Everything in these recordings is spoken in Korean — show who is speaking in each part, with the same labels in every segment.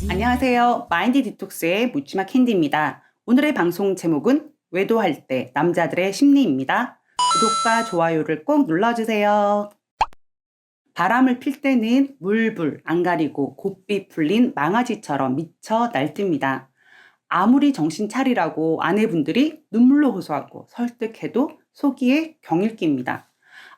Speaker 1: 안녕하세요. 마인드 디톡스의 묻지마 캔디입니다. 오늘의 방송 제목은 외도할 때 남자들의 심리입니다. 구독과 좋아요를 꼭 눌러주세요. 바람을 필 때는 물불 안 가리고 곱비 풀린 망아지처럼 미쳐 날듭니다. 아무리 정신 차리라고 아내분들이 눈물로 호소하고 설득해도 속이에 경일 깁니다.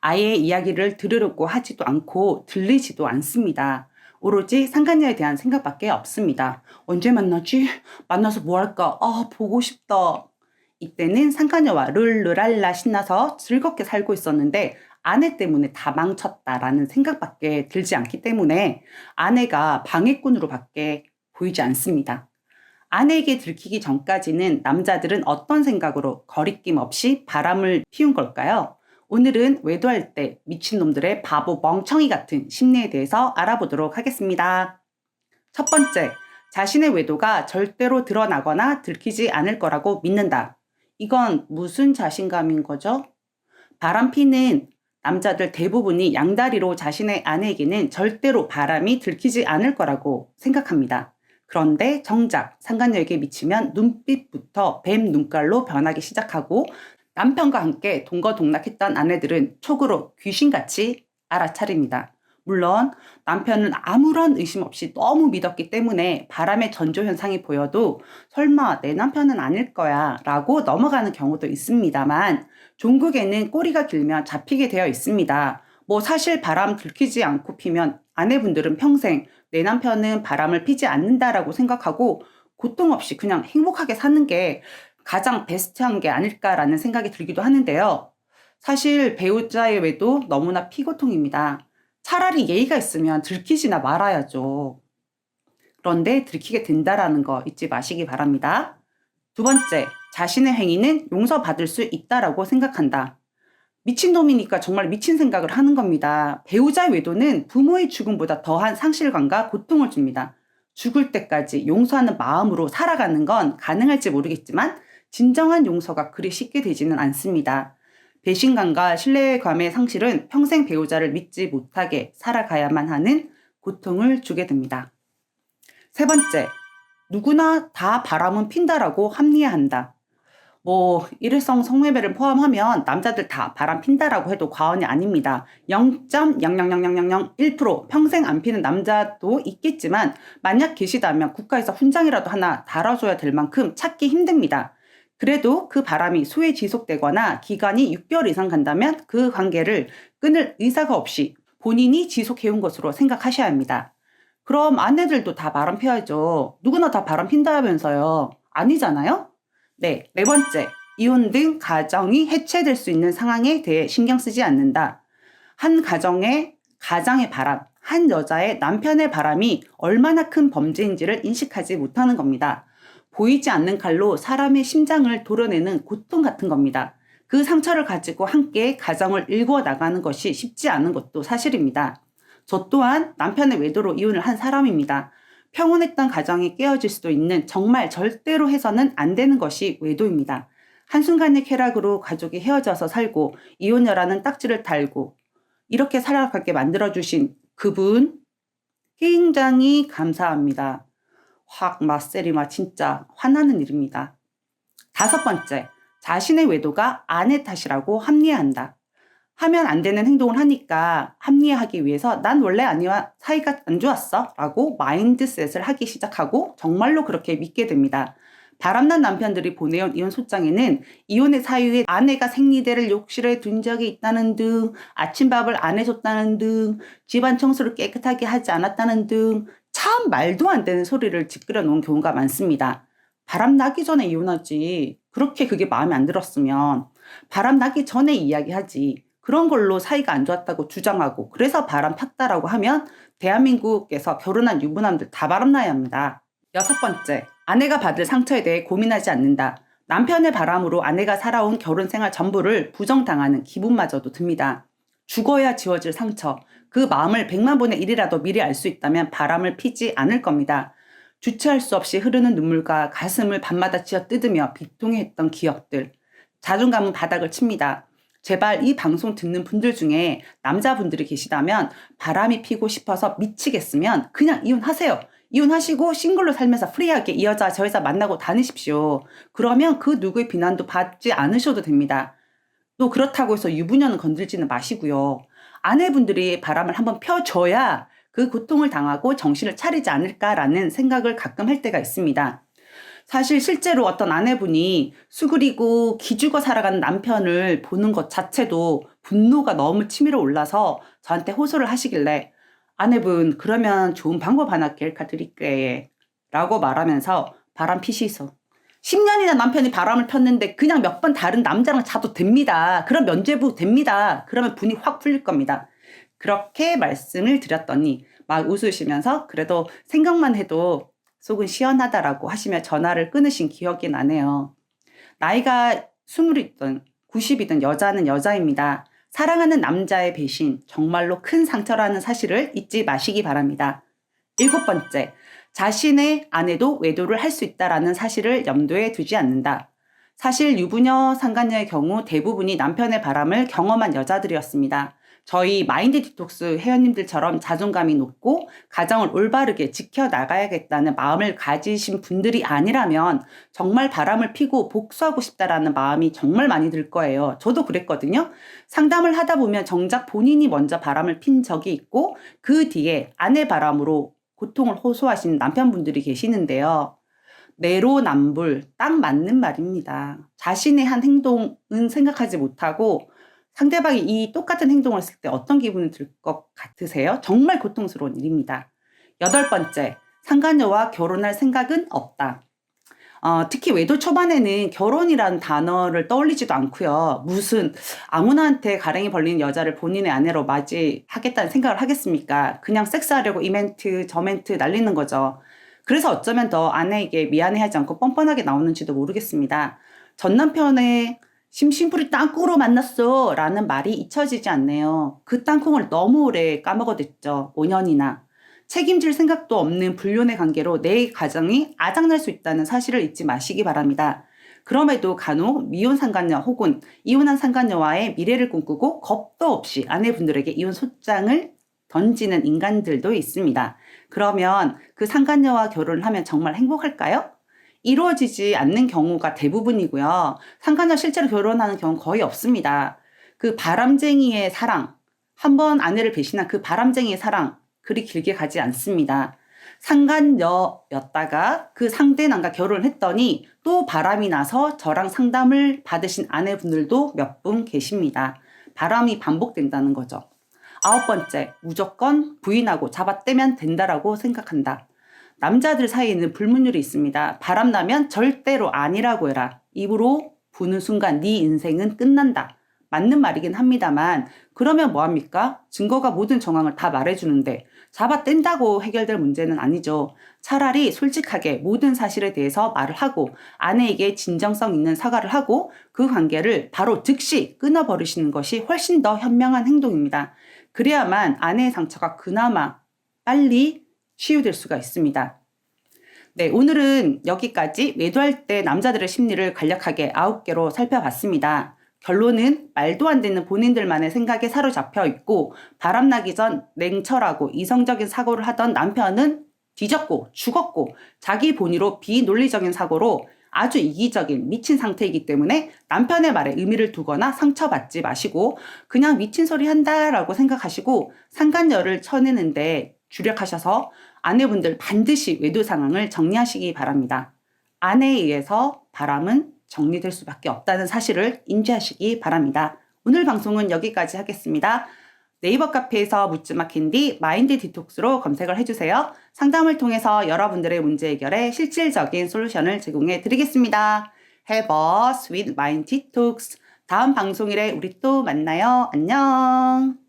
Speaker 1: 아예 이야기를 들으려고 하지도 않고 들리지도 않습니다. 오로지 상간녀에 대한 생각밖에 없습니다. 언제 만나지? 만나서 뭐 할까? 보고 싶다. 이때는 상간녀와 룰루랄라 신나서 즐겁게 살고 있었는데 아내 때문에 다 망쳤다라는 생각밖에 들지 않기 때문에 아내가 방해꾼으로 밖에 보이지 않습니다. 아내에게 들키기 전까지는 남자들은 어떤 생각으로 거리낌 없이 바람을 피운 걸까요? 오늘은 외도할 때 미친놈들의 바보 멍청이 같은 심리에 대해서 알아보도록 하겠습니다. 첫 번째, 자신의 외도가 절대로 드러나거나 들키지 않을 거라고 믿는다. 이건 무슨 자신감인 거죠? 바람피는 남자들 대부분이 양다리로 자신의 아내에게는 절대로 바람이 들키지 않을 거라고 생각합니다. 그런데 정작 상간녀에게 미치면 눈빛부터 뱀 눈깔로 변하기 시작하고 남편과 함께 동거동락했던 아내들은 촉으로 귀신같이 알아차립니다. 물론 남편은 아무런 의심 없이 너무 믿었기 때문에 바람의 전조 현상이 보여도 설마 내 남편은 아닐 거야 라고 넘어가는 경우도 있습니다만 종국에는 꼬리가 길면 잡히게 되어 있습니다. 사실 바람 들키지 않고 피면 아내분들은 평생 내 남편은 바람을 피지 않는다라고 생각하고 고통 없이 그냥 행복하게 사는 게 가장 베스트한 게 아닐까라는 생각이 들기도 하는데요. 사실 배우자의 외도 너무나 피고통입니다. 차라리 예의가 있으면 들키지나 말아야죠. 그런데 들키게 된다라는 거 잊지 마시기 바랍니다. 두 번째, 자신의 행위는 용서받을 수 있다라고 생각한다. 미친놈이니까 정말 미친 생각을 하는 겁니다. 배우자의 외도는 부모의 죽음보다 더한 상실감과 고통을 줍니다. 죽을 때까지 용서하는 마음으로 살아가는 건 가능할지 모르겠지만 진정한 용서가 그리 쉽게 되지는 않습니다. 배신감과 신뢰감의 상실은 평생 배우자를 믿지 못하게 살아가야만 하는 고통을 주게 됩니다. 세 번째, 누구나 다 바람은 핀다라고 합리화한다. 일회성 성매매를 포함하면 남자들 다 바람 핀다라고 해도 과언이 아닙니다. 0.0000001% 평생 안 피는 남자도 있겠지만 만약 계시다면 국가에서 훈장이라도 하나 달아줘야 될 만큼 찾기 힘듭니다. 그래도 그 바람이 수에 지속되거나 기간이 6개월 이상 간다면 그 관계를 끊을 의사가 없이 본인이 지속해온 것으로 생각하셔야 합니다. 그럼 아내들도 다 바람 펴야죠. 누구나 다 바람 핀다면서요. 아니잖아요? 네 번째, 이혼 등 가정이 해체될 수 있는 상황에 대해 신경 쓰지 않는다. 한 가정의 바람, 한 여자의 남편의 바람이 얼마나 큰 범죄인지를 인식하지 못하는 겁니다. 보이지 않는 칼로 사람의 심장을 도려내는 고통 같은 겁니다. 그 상처를 가지고 함께 가정을 일구어 나가는 것이 쉽지 않은 것도 사실입니다. 저 또한 남편의 외도로 이혼을 한 사람입니다. 평온했던 가정이 깨어질 수도 있는 정말 절대로 해서는 안 되는 것이 외도입니다. 한순간의 쾌락으로 가족이 헤어져서 살고 이혼녀라는 딱지를 달고 이렇게 살아가게 만들어주신 그분 굉장히 감사합니다. 확 맛세리마 진짜 화나는 일입니다. 다섯 번째, 자신의 외도가 아내 탓이라고 합리화한다. 하면 안 되는 행동을 하니까 합리화하기 위해서 난 원래 아내와 사이가 안 좋았어 라고 마인드셋을 하기 시작하고 정말로 그렇게 믿게 됩니다. 바람난 남편들이 보내온 이혼 소장에는 이혼의 사유에 아내가 생리대를 욕실에 둔 적이 있다는 등, 아침밥을 안 해줬다는 등, 집안 청소를 깨끗하게 하지 않았다는 등 참 말도 안 되는 소리를 짓그려 놓은 경우가 많습니다. 바람 나기 전에 이혼하지. 그렇게 그게 마음에 안 들었으면 바람 나기 전에 이야기하지. 그런 걸로 사이가 안 좋았다고 주장하고 그래서 바람 폈다라고 하면 대한민국에서 결혼한 유부남들 다 바람나야 합니다. 여섯 번째, 아내가 받을 상처에 대해 고민하지 않는다. 남편의 바람으로 아내가 살아온 결혼 생활 전부를 부정당하는 기분마저도 듭니다. 죽어야 지워질 상처, 그 마음을 100만 분의 1이라도 미리 알 수 있다면 바람을 피지 않을 겁니다. 주체할 수 없이 흐르는 눈물과 가슴을 밤마다 쥐어뜯으며 비통해했던 기억들, 자존감은 바닥을 칩니다. 제발 이 방송 듣는 분들 중에 남자분들이 계시다면 바람이 피고 싶어서 미치겠으면 그냥 이혼하세요. 이혼하시고 싱글로 살면서 프리하게 이 여자 저 여자 만나고 다니십시오. 그러면 그 누구의 비난도 받지 않으셔도 됩니다. 또 그렇다고 해서 유부녀는 건들지는 마시고요. 아내분들이 바람을 한번 펴줘야 그 고통을 당하고 정신을 차리지 않을까라는 생각을 가끔 할 때가 있습니다. 사실 실제로 어떤 아내분이 수그리고 기죽어 살아가는 남편을 보는 것 자체도 분노가 너무 치밀어 올라서 저한테 호소를 하시길래 아내분 그러면 좋은 방법 하나 기획해 드릴게 라고 말하면서 바람 피시소. 10년이나 남편이 바람을 폈는데 그냥 몇 번 다른 남자랑 자도 됩니다. 그럼 면죄부 됩니다. 그러면 분이 확 풀릴 겁니다. 그렇게 말씀을 드렸더니 막 웃으시면서 그래도 생각만 해도 속은 시원하다라고 하시며 전화를 끊으신 기억이 나네요. 나이가 20이든 90이든 여자는 여자입니다. 사랑하는 남자의 배신, 정말로 큰 상처라는 사실을 잊지 마시기 바랍니다. 7번째, 자신의 아내도 외도를 할 수 있다라는 사실을 염두에 두지 않는다. 사실 유부녀, 상간녀의 경우 대부분이 남편의 바람을 경험한 여자들이었습니다. 저희 마인드 디톡스 회원님들처럼 자존감이 높고 가정을 올바르게 지켜나가야겠다는 마음을 가지신 분들이 아니라면 정말 바람을 피고 복수하고 싶다라는 마음이 정말 많이 들 거예요. 저도 그랬거든요. 상담을 하다 보면 정작 본인이 먼저 바람을 핀 적이 있고 그 뒤에 아내 바람으로 고통을 호소하시는 남편분들이 계시는데요. 내로남불 딱 맞는 말입니다. 자신의 한 행동은 생각하지 못하고 상대방이 이 똑같은 행동을 했을 때 어떤 기분이 들 것 같으세요? 정말 고통스러운 일입니다. 8번째, 상간녀와 결혼할 생각은 없다. 특히 외도 초반에는 결혼이라는 단어를 떠올리지도 않고요. 무슨 아무나한테 가랭이 벌리는 여자를 본인의 아내로 맞이하겠다는 생각을 하겠습니까? 그냥 섹스하려고 이 멘트 저 멘트 날리는 거죠. 그래서 어쩌면 더 아내에게 미안해하지 않고 뻔뻔하게 나오는지도 모르겠습니다. 전 남편의 심심풀이 땅콩으로 만났어 라는 말이 잊혀지지 않네요. 그 땅콩을 너무 오래 까먹어댔죠. 5년이나. 책임질 생각도 없는 불륜의 관계로 내 가정이 아작날 수 있다는 사실을 잊지 마시기 바랍니다. 그럼에도 간혹 미혼 상간녀 혹은 이혼한 상간녀와의 미래를 꿈꾸고 겁도 없이 아내분들에게 이혼 소장을 던지는 인간들도 있습니다. 그러면 그 상간녀와 결혼을 하면 정말 행복할까요? 이루어지지 않는 경우가 대부분이고요. 상간녀 실제로 결혼하는 경우 거의 없습니다. 그 바람쟁이의 사랑, 한번 아내를 배신한 그 바람쟁이의 사랑, 그리 길게 가지 않습니다. 상간녀였다가 그 상대남과 결혼을 했더니 또 바람이 나서 저랑 상담을 받으신 아내분들도 몇 분 계십니다. 바람이 반복된다는 거죠. 9번째, 무조건 부인하고 잡아떼면 된다라고 생각한다. 남자들 사이에는 불문율이 있습니다. 바람나면 절대로 아니라고 해라. 입으로 부는 순간 네 인생은 끝난다. 맞는 말이긴 합니다만 그러면 뭐합니까? 증거가 모든 정황을 다 말해주는데 잡아뗀다고 해결될 문제는 아니죠. 차라리 솔직하게 모든 사실에 대해서 말을 하고 아내에게 진정성 있는 사과를 하고 그 관계를 바로 즉시 끊어버리시는 것이 훨씬 더 현명한 행동입니다. 그래야만 아내의 상처가 그나마 빨리 치유될 수가 있습니다. 네, 오늘은 여기까지 외도할 때 남자들의 심리를 간략하게 9개로 살펴봤습니다. 결론은 말도 안 되는 본인들만의 생각에 사로잡혀 있고 바람나기 전 냉철하고 이성적인 사고를 하던 남편은 뒤졌고 죽었고 자기 본의로 비논리적인 사고로 아주 이기적인 미친 상태이기 때문에 남편의 말에 의미를 두거나 상처받지 마시고 그냥 미친 소리 한다라고 생각하시고 상간녀를 쳐내는데 주력하셔서 아내분들 반드시 외도 상황을 정리하시기 바랍니다. 아내에 의해서 바람은 정리될 수밖에 없다는 사실을 인지하시기 바랍니다. 오늘 방송은 여기까지 하겠습니다. 네이버 카페에서 묻지마 캔디 마인드 디톡스로 검색을 해주세요. 상담을 통해서 여러분들의 문제 해결에 실질적인 솔루션을 제공해 드리겠습니다. Have a sweet mind detox. 다음 방송일에 우리 또 만나요. 안녕.